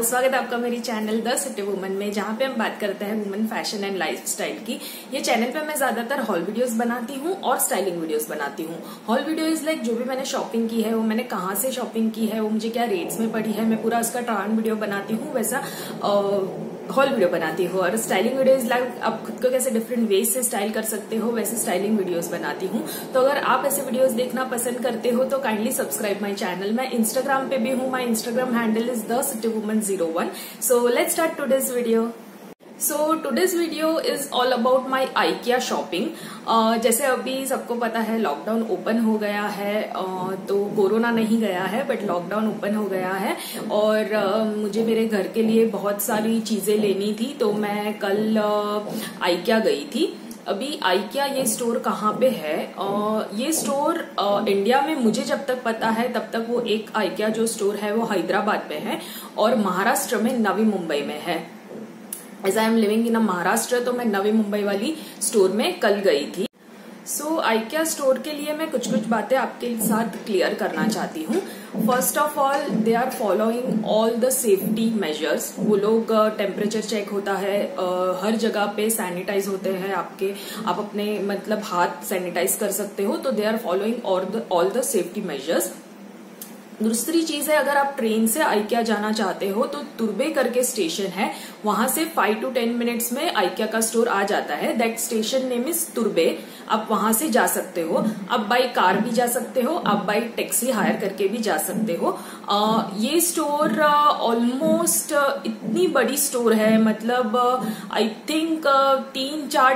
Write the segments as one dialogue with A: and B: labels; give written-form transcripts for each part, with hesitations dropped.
A: All, स्वागत है आपका मेरी चैनल द सिटी वुमन में, जहाँ पे हम बात करते हैं वुमन फैशन एंड लाइफस्टाइल की। ये चैनल पे मैं ज्यादातर हॉल वीडियोस बनाती हूँ और स्टाइलिंग वीडियोस बनाती हूँ। हॉल वीडियो इज लाइक जो भी मैंने शॉपिंग की है, वो मैंने कहाँ से शॉपिंग की है, वो मुझे क्या रेट्स में पड़ी है, मैं पूरा उसका ट्रायल वीडियो बनाती हूँ, वैसा हॉल वीडियो बनाती हूँ। और स्टाइलिंग वीडियोस लाइक आप खुद को कैसे डिफरेंट वेज से स्टाइल कर सकते हो, वैसे स्टाइलिंग वीडियोस बनाती हूँ। तो अगर आप ऐसे वीडियोस देखना पसंद करते हो तो काइंडली सब्सक्राइब माय चैनल। मैं इंस्टाग्राम पे भी हूँ, my Instagram handle is thecitywoman01। So let's start today's video. So today's video is all about my IKEA shopping. जैसे अभी सबको पता है लॉकडाउन ओपन हो गया है, तो कोरोना नहीं गया है बट लॉकडाउन ओपन हो गया है और मुझे मेरे घर के लिए बहुत सारी चीजें लेनी थी, तो मैं कल IKEA गई थी। अभी IKEA ये स्टोर कहाँ पे है? ये स्टोर इंडिया में मुझे जब तक पता है तब तक वो एक IKEA जो स्टोर है वो हैदराबाद में है और महाराष्ट्र में नवी मुंबई में है। As I am living in Maharashtra, तो मैं नवी मुंबई वाली स्टोर में कल गई थी। सो IKEA स्टोर के लिए मैं कुछ बातें आपके साथ क्लियर करना चाहती हूँ। First of all, they are following all the safety measures. वो लोग टेम्परेचर चेक होता है, हर जगह पे सैनिटाइज होते हैं आप अपने मतलब हाथ सैनिटाइज कर सकते हो, तो they are following all the safety measures. दूसरी चीज है, अगर आप ट्रेन से IKEA जाना चाहते हो तो तुर्बे करके स्टेशन है, वहां से 5 to 10 मिनट्स में IKEA का स्टोर आ जाता है। दैट स्टेशन नेम इज तुर्बे। आप वहां से जा सकते हो, आप बाई कार भी जा सकते हो, आप बाई टैक्सी हायर करके भी जा सकते हो। ये स्टोर ऑलमोस्ट इतनी बड़ी स्टोर है, मतलब आई थिंक 3-4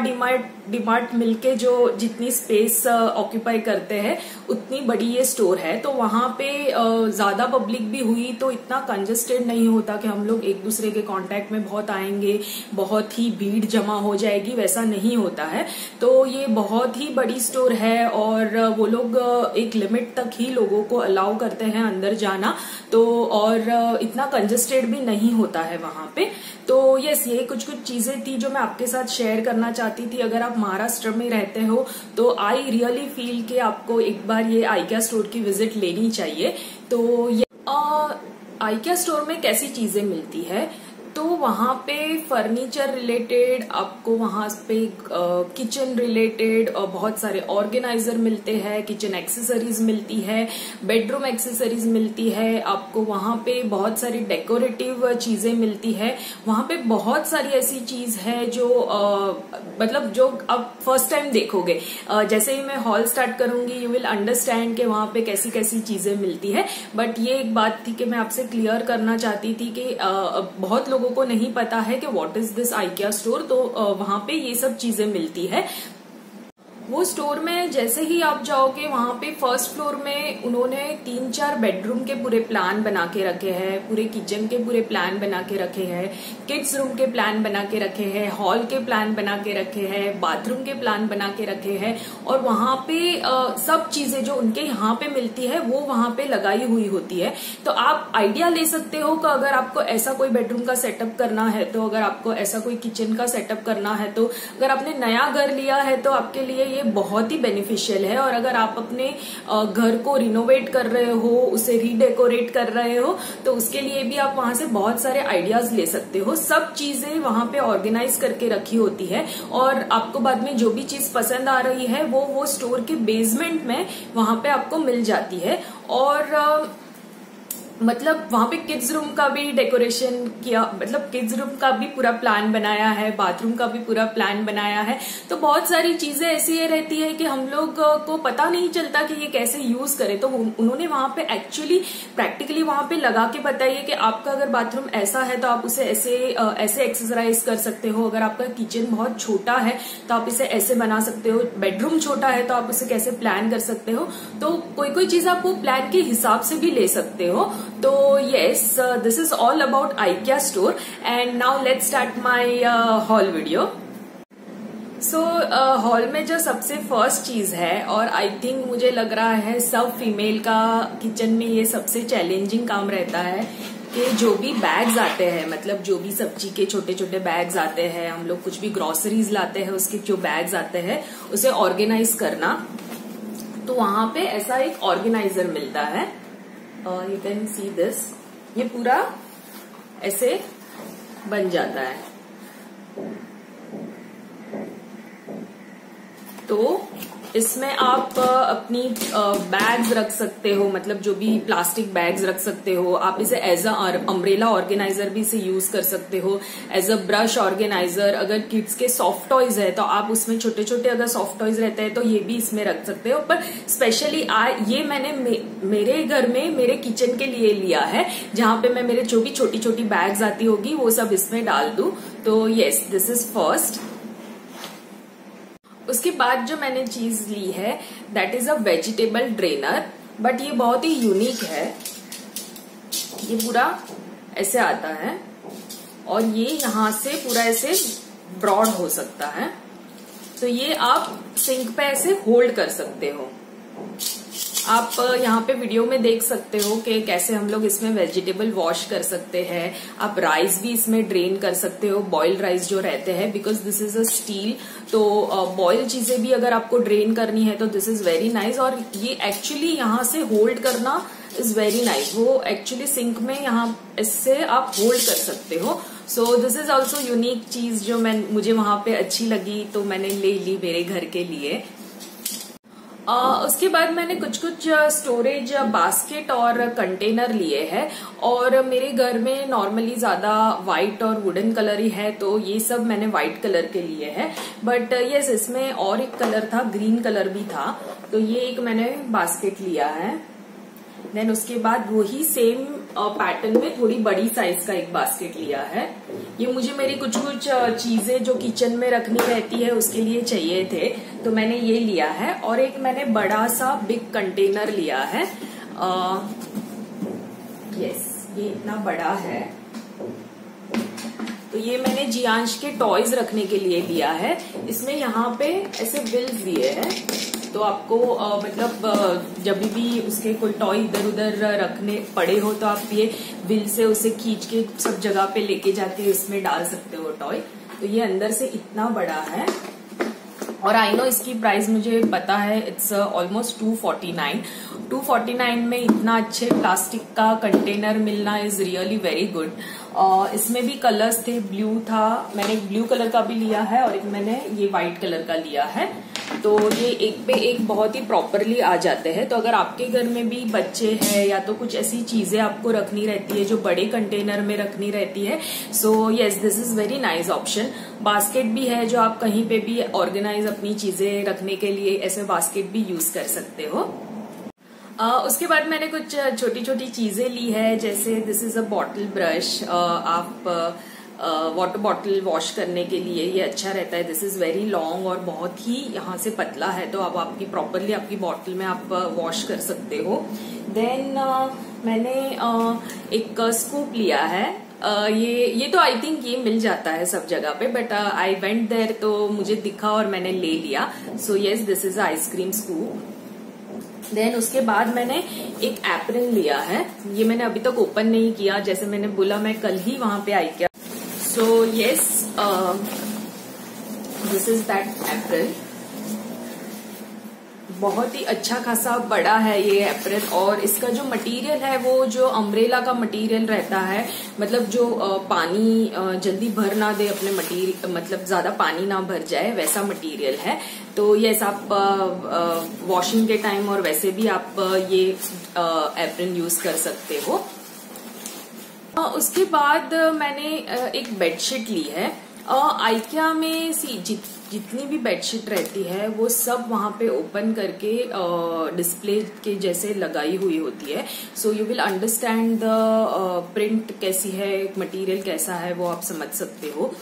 A: डिमार्ट मिलके जो जितनी स्पेस ऑक्यूपाई करते हैं उतनी बड़ी ये स्टोर है। तो वहां पे ज्यादा पब्लिक भी हुई तो इतना कंजेस्टेड नहीं होता कि हम लोग एक दूसरे के कांटेक्ट में बहुत आएंगे, बहुत ही भीड़ जमा हो जाएगी, वैसा नहीं होता है। तो ये बहुत ही बड़ी स्टोर है और वो लोग एक लिमिट तक ही लोगों को अलाउ करते हैं अंदर जाना, तो और इतना कंजेस्टेड भी नहीं होता है वहां पे। तो यस, ये कुछ चीजें थी जो मैं आपके साथ शेयर करना चाहती थी। अगर आप महाराष्ट्र में रहते हो तो आई रियली फील कि आपको एक बार ये IKEA स्टोर की विजिट लेनी चाहिए। तो ये IKEA स्टोर में कैसी चीजें मिलती है, तो वहां पे फर्नीचर रिलेटेड, आपको वहां पे किचन रिलेटेड बहुत सारे ऑर्गेनाइजर मिलते हैं, किचन एक्सेसरीज मिलती है, बेडरूम एक्सेसरीज मिलती है, आपको वहां पे बहुत सारी डेकोरेटिव चीजें मिलती है। वहां पे बहुत सारी ऐसी चीज है जो मतलब जो आप फर्स्ट टाइम देखोगे। जैसे ही मैं हॉल स्टार्ट करूंगी यू विल अंडरस्टैंड कि वहां पे कैसी कैसी चीजें मिलती है। बट ये एक बात थी कि मैं आपसे क्लियर करना चाहती थी कि बहुत लोगों को नहीं पता है कि what is this IKEA store, तो वहां पे ये सब चीजें मिलती है। वो स्टोर में जैसे ही आप जाओगे वहां पे फर्स्ट फ्लोर में उन्होंने 3-4 बेडरूम के पूरे प्लान बना के रखे हैं, पूरे किचन के पूरे प्लान बना के रखे हैं, किड्स रूम के प्लान बना के रखे हैं, हॉल के प्लान बना के रखे हैं, बाथरूम के प्लान बना के रखे हैं। और वहां पे सब चीजें जो उनके यहाँ पे मिलती है वो वहां पे लगाई हुई होती है। तो आप आइडिया ले सकते हो कि अगर आपको ऐसा कोई बेडरूम का सेटअप करना है, तो अगर आपको ऐसा कोई किचन का सेटअप करना है, तो अगर आपने नया घर लिया है तो आपके लिए ये बहुत ही बेनिफिशियल है। और अगर आप अपने घर को रिनोवेट कर रहे हो, उसे रीडेकोरेट कर रहे हो, तो उसके लिए भी आप वहां से बहुत सारे आइडियाज ले सकते हो। सब चीजें वहां पे ऑर्गेनाइज करके रखी होती है और आपको बाद में जो भी चीज पसंद आ रही है वो स्टोर के बेसमेंट में वहां पे आपको मिल जाती है। और मतलब वहां पे किड्स रूम का भी डेकोरेशन किया, मतलब किड्स रूम का भी पूरा प्लान बनाया है, बाथरूम का भी पूरा प्लान बनाया है। तो बहुत सारी चीजें ऐसी रहती है कि हम लोग को पता नहीं चलता कि ये कैसे यूज करें। तो उन्होंने वहां पे एक्चुअली प्रैक्टिकली वहां पे लगा के बताइए कि आपका अगर बाथरूम ऐसा है तो आप उसे ऐसे एक्सरसाइज कर सकते हो, अगर आपका किचन बहुत छोटा है तो आप इसे ऐसे बना सकते हो, बेडरूम छोटा है तो आप उसे कैसे प्लान कर सकते हो। तो कोई चीज आप वो प्लान के हिसाब से भी ले सकते हो। तो yes, this is all about IKEA store and now let's start my haul video. So hall में जो सबसे फर्स्ट चीज है, और आई थिंक मुझे लग रहा है सब फीमेल का किचन में ये सबसे चैलेंजिंग काम रहता है कि जो भी बैग्स आते हैं, मतलब जो भी सब्जी के छोटे छोटे बैग्स आते हैं, हम लोग कुछ भी ग्रोसरीज लाते हैं उसके जो बैग्स आते हैं उसे ऑर्गेनाइज करना। तो वहां पे ऐसा एक ऑर्गेनाइजर मिलता है, यू कैन सी दिस, ये पूरा ऐसे बन जाता है। तो इसमें आप अपनी बैग्स रख सकते हो, मतलब जो भी प्लास्टिक बैग्स रख सकते हो। आप इसे एज अ अम्ब्रेला ऑर्गेनाइजर भी इसे यूज कर सकते हो, एज अ ब्रश ऑर्गेनाइजर। अगर किड्स के सॉफ्ट टॉयज है तो आप उसमें छोटे छोटे अगर सॉफ्ट टॉयज रहते हैं तो ये भी इसमें रख सकते हो। पर स्पेशली ये मैंने मेरे घर में मेरे किचन के लिए लिया है, जहां पे मैं मेरे जो भी छोटी छोटी बैग्स आती होगी वो सब इसमें डाल दूं। तो यस, दिस इज फर्स्ट। उसके बाद जो मैंने चीज ली है that is a vegetable drainer, but ये बहुत ही यूनिक है। ये पूरा ऐसे आता है और ये यहां से पूरा ऐसे ब्रॉड हो सकता है, तो ये आप सिंक पे ऐसे होल्ड कर सकते हो। आप यहाँ पे वीडियो में देख सकते हो कि कैसे हम लोग इसमें वेजिटेबल वॉश कर सकते हैं। आप राइस भी इसमें ड्रेन कर सकते हो, बॉइल्ड राइस जो रहते हैं, because this is a steel. तो बॉइल्ड चीजें भी अगर आपको ड्रेन करनी है तो दिस इज वेरी नाइस। और ये एक्चुअली यहाँ से होल्ड करना इज वेरी नाइस। वो एक्चुअली सिंक में यहाँ इससे आप होल्ड कर सकते हो। सो दिस इज ऑल्सो यूनिक चीज जो मुझे वहां पे अच्छी लगी, तो मैंने ले ली मेरे घर के लिए। उसके बाद मैंने कुछ स्टोरेज बास्केट और कंटेनर लिए हैं। और मेरे घर में नॉर्मली ज्यादा व्हाइट और वुडन कलर ही है, तो ये सब मैंने व्हाइट कलर के लिए है। बट यस, इसमें और एक कलर था, ग्रीन कलर भी था, तो ये एक मैंने बास्केट लिया है। देन उसके बाद वही सेम पैटर्न में थोड़ी बड़ी साइज का एक बास्केट लिया है। ये मुझे मेरी कुछ चीजें जो किचन में रखनी रहती है उसके लिए चाहिए थे, तो मैंने ये लिया है। और एक मैंने बड़ा सा बिग कंटेनर लिया है। यस, ये इतना बड़ा है। तो ये मैंने जियांश के टॉयज रखने के लिए लिया है। इसमें यहाँ पे ऐसे व्हील्स दिए हैं, तो आपको मतलब जब भी उसके कोई टॉय इधर उधर रखने पड़े हो तो आप ये व्हील से उसे खींच के सब जगह पे लेके जाके उसमें डाल सकते हो टॉय। तो ये अंदर से इतना बड़ा है। और आई नो इसकी प्राइस मुझे पता है, इट्स ऑलमोस्ट 249 में इतना अच्छे प्लास्टिक का कंटेनर मिलना इज रियली वेरी गुड। इसमें भी कलर्स थे, ब्लू था, मैंने ब्लू कलर का भी लिया है और एक मैंने ये व्हाइट कलर का लिया है। तो ये एक पे एक बहुत ही प्रॉपरली आ जाते हैं। तो अगर आपके घर में भी बच्चे हैं या तो कुछ ऐसी चीजें आपको रखनी रहती है जो बड़े कंटेनर में रखनी रहती है, सो yes, this is very nice option. Basket भी है जो आप कहीं पे भी ऑर्गेनाइज अपनी चीजें रखने के लिए ऐसे बास्केट भी यूज कर सकते हो। उसके बाद मैंने कुछ छोटी छोटी चीजें ली है, जैसे this is a bottle brush. आप वाटर बॉटल वॉश करने के लिए ये अच्छा रहता है। दिस इज वेरी लॉन्ग और बहुत ही यहाँ से पतला है, तो अब आपकी प्रॉपरली आपकी बॉटल में आप वॉश कर सकते हो। देन मैंने एक स्कूप लिया है। ये तो आई थिंक ये मिल जाता है सब जगह पे, बट आई वेंट देयर तो मुझे दिखा और मैंने ले लिया। So yes, this is ice cream scoop. Then उसके बाद मैंने एक एप्रन लिया है। ये मैंने अभी तक ओपन नहीं किया, जैसे मैंने बोला मैं कल ही वहां पे आई क्या। सो yes, this is that apron. बहुत ही अच्छा खासा बड़ा है ये एप्रन। और इसका जो मटेरियल है वो जो अम्ब्रेला का मटेरियल रहता है, मतलब जो पानी जल्दी भर ना दे अपने मटेरियल, मतलब ज्यादा पानी ना भर जाए, वैसा मटेरियल है। तो यस, आप वॉशिंग के टाइम और वैसे भी आप ये एप्रन यूज कर सकते हो। उसके बाद मैंने एक बेडशीट ली है। आइकिया में जितनी भी बेडशीट रहती है वो सब वहां पे ओपन करके डिस्प्ले के जैसे लगाई हुई होती है। So you will understand the print कैसी है, मटेरियल कैसा है, वो आप समझ सकते हो।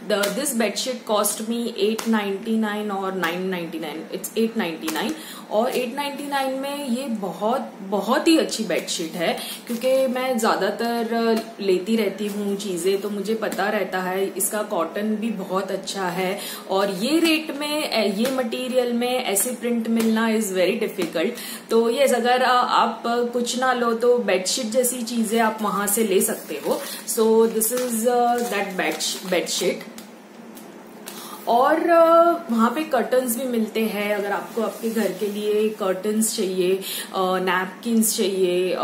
A: दिस बेडशीट कॉस्ट मी 899 और 999। इट्स 899 और 899 में ये बहुत ही अच्छी बेडशीट है, क्योंकि मैं ज्यादातर लेती रहती हूँ चीजें, तो मुझे पता रहता है इसका कॉटन भी बहुत अच्छा है। और ये रेट में ये मटेरियल में ऐसे प्रिंट मिलना इज वेरी डिफिकल्ट। तो यस, अगर आप कुछ ना लो तो बेडशीट जैसी चीजें आप वहां से ले सकते हो। सो दिस इज दैट बेडशीट। और वहाँ पे कर्टन्स भी मिलते हैं। अगर आपको आपके घर के लिए कर्टन्स चाहिए, नैपकिन्स चाहिए,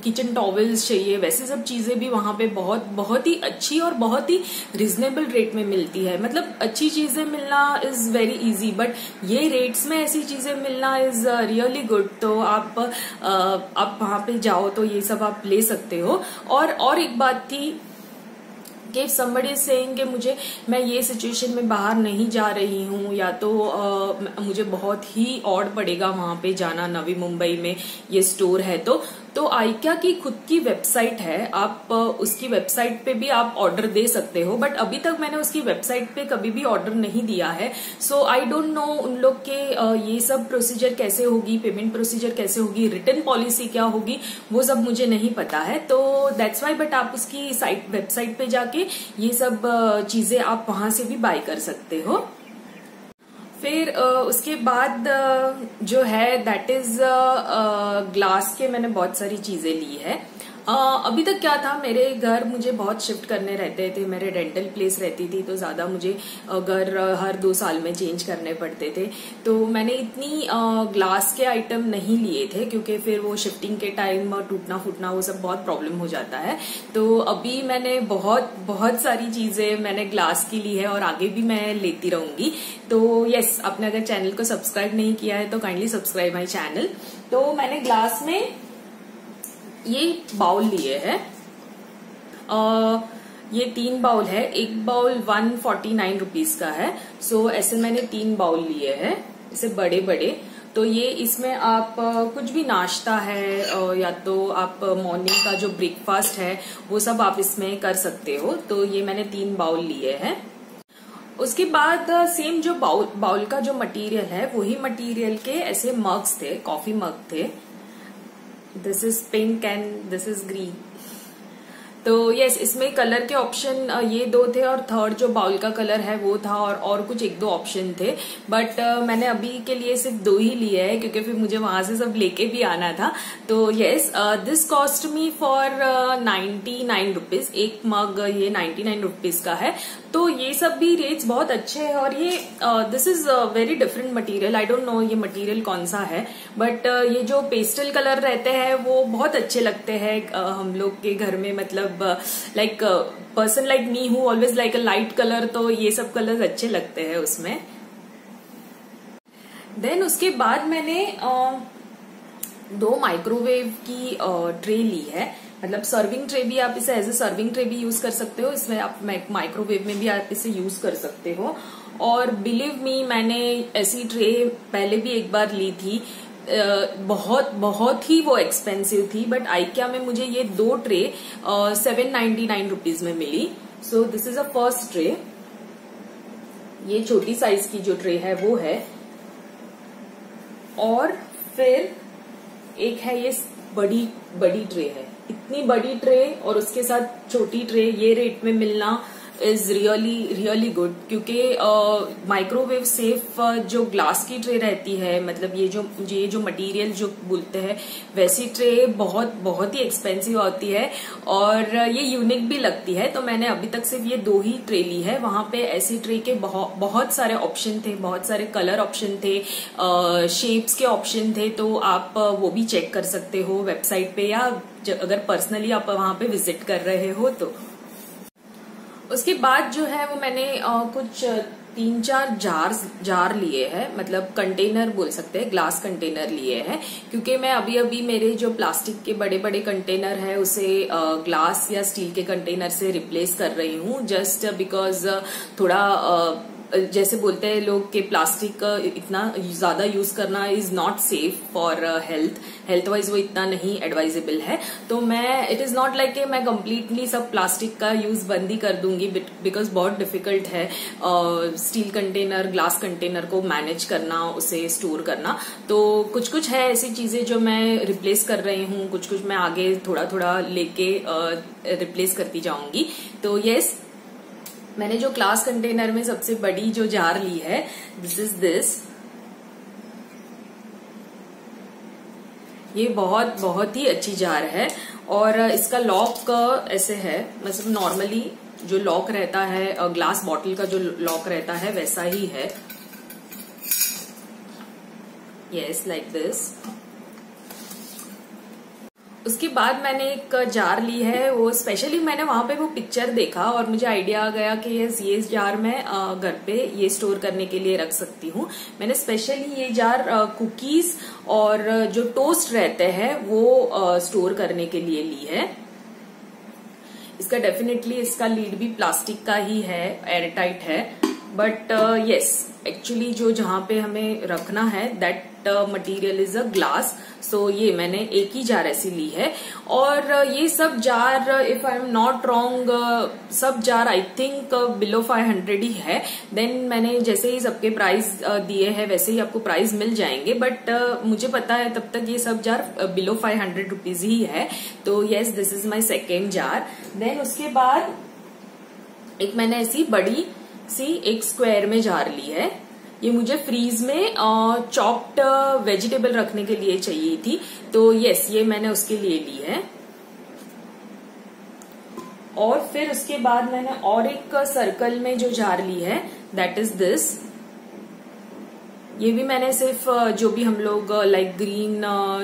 A: किचन टॉवल्स चाहिए, वैसे सब चीजें भी वहाँ पे बहुत ही अच्छी और बहुत ही रिजनेबल रेट में मिलती है। मतलब अच्छी चीजें मिलना इज वेरी इजी, बट ये रेट्स में ऐसी चीजें मिलना इज रियली गुड। तो आप वहाँ पे जाओ तो ये सब आप ले सकते हो। और एक बात थी कि somebody is saying कि मैं ये सिचुएशन में बाहर नहीं जा रही हूँ, या तो मुझे बहुत ही ऑड पड़ेगा वहां पे जाना, नवी मुंबई में ये स्टोर है। तो आइकिया की खुद की वेबसाइट है, आप उसकी वेबसाइट पे भी आप ऑर्डर दे सकते हो, बट अभी तक मैंने उसकी वेबसाइट पे कभी भी ऑर्डर नहीं दिया है। सो आई डोंट नो उन लोग के ये सब प्रोसीजर कैसे होगी, पेमेंट प्रोसीजर कैसे होगी, रिटर्न पॉलिसी क्या होगी, वो सब मुझे नहीं पता है। तो दैट्स वाई, बट आप उसकी वेबसाइट पे जाके ये सब चीजें आप वहां से भी बाय कर सकते हो। फिर उसके बाद जो है दैट इज ग्लास के मैंने बहुत सारी चीजें ली है। अभी तक क्या था, मेरे घर मुझे बहुत शिफ्ट करने रहते थे, मेरे रेंटल प्लेस रहती थी, तो ज्यादा मुझे घर हर 2 साल में चेंज करने पड़ते थे। तो मैंने इतनी ग्लास के आइटम नहीं लिए थे, क्योंकि फिर वो शिफ्टिंग के टाइम टूटना फूटना वो सब बहुत प्रॉब्लम हो जाता है। तो अभी मैंने बहुत सारी चीजें मैंने ग्लास की ली है और आगे भी मैं लेती रहूंगी। तो यस, आपने अगर चैनल को सब्सक्राइब नहीं किया है तो काइंडली सब्सक्राइब माई चैनल। तो मैंने ग्लास में ये बाउल लिए हैं, ये 3 बाउल है। एक बाउल 149 रुपीज का है। सो ऐसे मैंने 3 बाउल लिए हैं, ऐसे बड़े बड़े। तो ये इसमें आप कुछ भी नाश्ता है या तो आप मॉर्निंग का जो ब्रेकफास्ट है वो सब आप इसमें कर सकते हो। तो ये मैंने 3 बाउल लिए हैं। उसके बाद सेम जो बाउल का जो मटेरियल है वही मटेरियल के ऐसे मग्स थे, कॉफी मग थे। This is pink and this is green. तो यस, इसमें कलर के ऑप्शन ये 2 थे, और थर्ड जो बाउल का कलर है वो था, और कुछ 1-2 ऑप्शन थे। बट मैंने अभी के लिए सिर्फ 2 ही लिए हैं, क्योंकि फिर मुझे वहां से सब लेके भी आना था। तो yes, this cost me for 99 rupees. एक मग ये 99 रुपीज का है। तो ये सब भी रेट्स बहुत अच्छे हैं, और ये this is very different material. I don't know ये मटेरियल कौन सा है, बट ये जो पेस्टल कलर रहते हैं वो बहुत अच्छे लगते हैं हम लोग के घर में। मतलब like person like me who always like a light colour, तो ये सब कलर्स अच्छे लगते हैं उसमें। देन उसके बाद मैंने 2 माइक्रोवेव की ट्रे ली है। मतलब सर्विंग ट्रे भी, आप इसे एज ए सर्विंग ट्रे भी यूज कर सकते हो, इसमें आप माइक्रोवेव में भी आप इसे यूज कर सकते हो। और बिलीव मी, मैंने ऐसी ट्रे पहले भी एक बार ली थी, बहुत ही वो एक्सपेंसिव थी, बट आइकिया में मुझे ये 2 ट्रे 799 रुपीज में मिली। So this is a first tray. ये छोटी साइज की जो ट्रे है वो है, और फिर एक है ये बड़ी ट्रे है। इतनी बड़ी ट्रे और उसके साथ छोटी ट्रे ये रेट में मिलना इज रियली गुड, क्योंकि माइक्रोवेव सेफ जो ग्लास की ट्रे रहती है, मतलब ये जो मटेरियल जो बोलते हैं वैसी ट्रे बहुत ही एक्सपेंसिव होती है, और ये यूनिक भी लगती है। तो मैंने अभी तक सिर्फ ये 2 ही ट्रे ली है। वहां पे ऐसी ट्रे के बहुत सारे ऑप्शन थे, बहुत सारे कलर ऑप्शन थे, शेप्स के ऑप्शन थे। तो आप वो भी चेक कर सकते हो वेबसाइट पे, या अगर पर्सनली आप वहां पे विजिट कर रहे हो तो। उसके बाद जो है वो मैंने कुछ 3-4 जार लिए हैं, मतलब कंटेनर बोल सकते हैं, ग्लास कंटेनर लिए हैं। क्योंकि मैं अभी मेरे जो प्लास्टिक के बड़े बड़े कंटेनर है उसे ग्लास या स्टील के कंटेनर से रिप्लेस कर रही हूँ, जस्ट बिकॉज थोड़ा जैसे बोलते हैं लोग कि प्लास्टिक इतना ज्यादा यूज करना is not safe for health wise, वो इतना नहीं एडवाइजेबल है। तो इट इज नॉट लाइक मैं कंप्लीटली सब प्लास्टिक का यूज बंद ही कर दूंगी, बिकॉज बहुत डिफिकल्ट है स्टील कंटेनर, ग्लास कंटेनर को मैनेज करना, उसे स्टोर करना। तो कुछ है ऐसी चीजें जो मैं रिप्लेस कर रही हूँ, कुछ मैं आगे थोड़ा लेके रिप्लेस करती जाऊंगी। तो यस, मैंने जो ग्लास कंटेनर में सबसे बड़ी जो जार ली है, दिस ये बहुत ही अच्छी जार है, और इसका लॉक ऐसे है, मतलब नॉर्मली जो लॉक रहता है ग्लास बॉटल का जो लॉक रहता है वैसा ही है। Yes, like this. उसके बाद मैंने एक जार ली है, वो स्पेशली मैंने वहां पे वो पिक्चर देखा और मुझे आइडिया आ गया कि ये जार मैं घर पे ये स्टोर करने के लिए रख सकती हूँ। मैंने स्पेशली ये जार कुकीज और जो टोस्ट रहते हैं वो स्टोर करने के लिए ली है। इसका डेफिनेटली इसका लीड भी प्लास्टिक का ही है, एयर टाइट है, बट यस एक्चुअली जो जहां पे हमें रखना है that material is a glass. So ये मैंने एक ही जार ऐसी ली है। और ये सब jar if I am not wrong सब जार आई थिंक बिलो 500 ही है। देन मैंने जैसे ही सबके प्राइस दिए हैं वैसे ही आपको प्राइस मिल जाएंगे, बट मुझे पता है तब तक ये सब जार बिलो 500 रुपीज ही है। तो yes, this is my second jar. Then उसके बाद एक मैंने ऐसी बड़ी सी एक स्क्वायर में जार ली है। ये मुझे फ्रीज में चॉप्ड वेजिटेबल रखने के लिए चाहिए थी, तो यस ये मैंने उसके लिए ली है। और फिर उसके बाद मैंने और एक सर्कल में जो जार ली है दैट इज दिस। ये भी मैंने सिर्फ जो भी हम लोग लाइक ग्रीन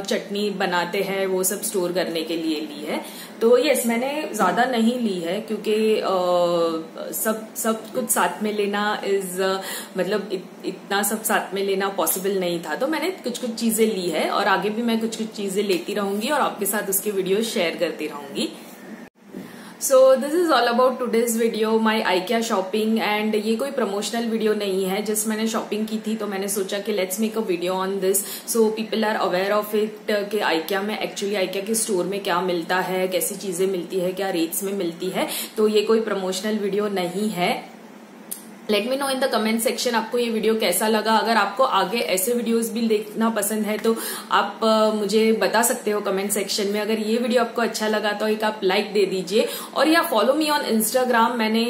A: चटनी बनाते हैं वो सब स्टोर करने के लिए ली है। तो यस, मैंने ज्यादा नहीं ली है क्योंकि सब कुछ साथ में लेना इज मतलब इतना सब साथ में लेना पॉसिबल नहीं था, तो मैंने कुछ कुछ चीजें ली है और आगे भी मैं कुछ कुछ चीजें लेती रहूंगी और आपके साथ उसके वीडियो शेयर करती रहूंगी। सो this is all about today's video, my IKEA shopping. And ये कोई प्रमोशनल वीडियो नहीं है, जस्ट मैंने शॉपिंग की थी तो मैंने सोचा कि let's make a video on this so people are aware of it कि आइकिया में एक्चुअली आइकिया के स्टोर में क्या मिलता है, कैसी चीजें मिलती है, क्या रेट्स में मिलती है। तो ये कोई प्रमोशनल वीडियो नहीं है। Let me know in the comment section आपको ये वीडियो कैसा लगा। अगर आपको आगे ऐसे वीडियोस भी देखना पसंद है तो आप मुझे बता सकते हो कमेंट सेक्शन में। अगर ये वीडियो आपको अच्छा लगा तो एक आप लाइक दे दीजिए और या फॉलो मी ऑन इंस्टाग्राम। मैंने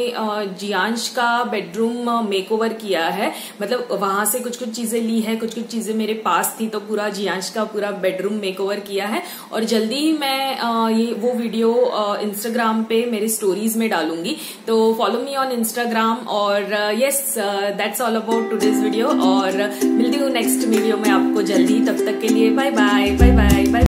A: जियांश का बेडरूम मेकओवर किया है, मतलब वहां से कुछ कुछ चीजें ली है, कुछ कुछ चीजें मेरे पास थी, तो पूरा जियांश का पूरा बेडरूम मेकओवर किया है और जल्दी ही मैं ये वो वीडियो इंस्टाग्राम पे मेरे स्टोरीज में डालूंगी। तो फॉलो मी ऑन इंस्टाग्राम। और yes, that's all about today's video और मिलती हूँ नेक्स्ट वीडियो में आपको जल्दी। तब तक के लिए bye bye bye bye bye.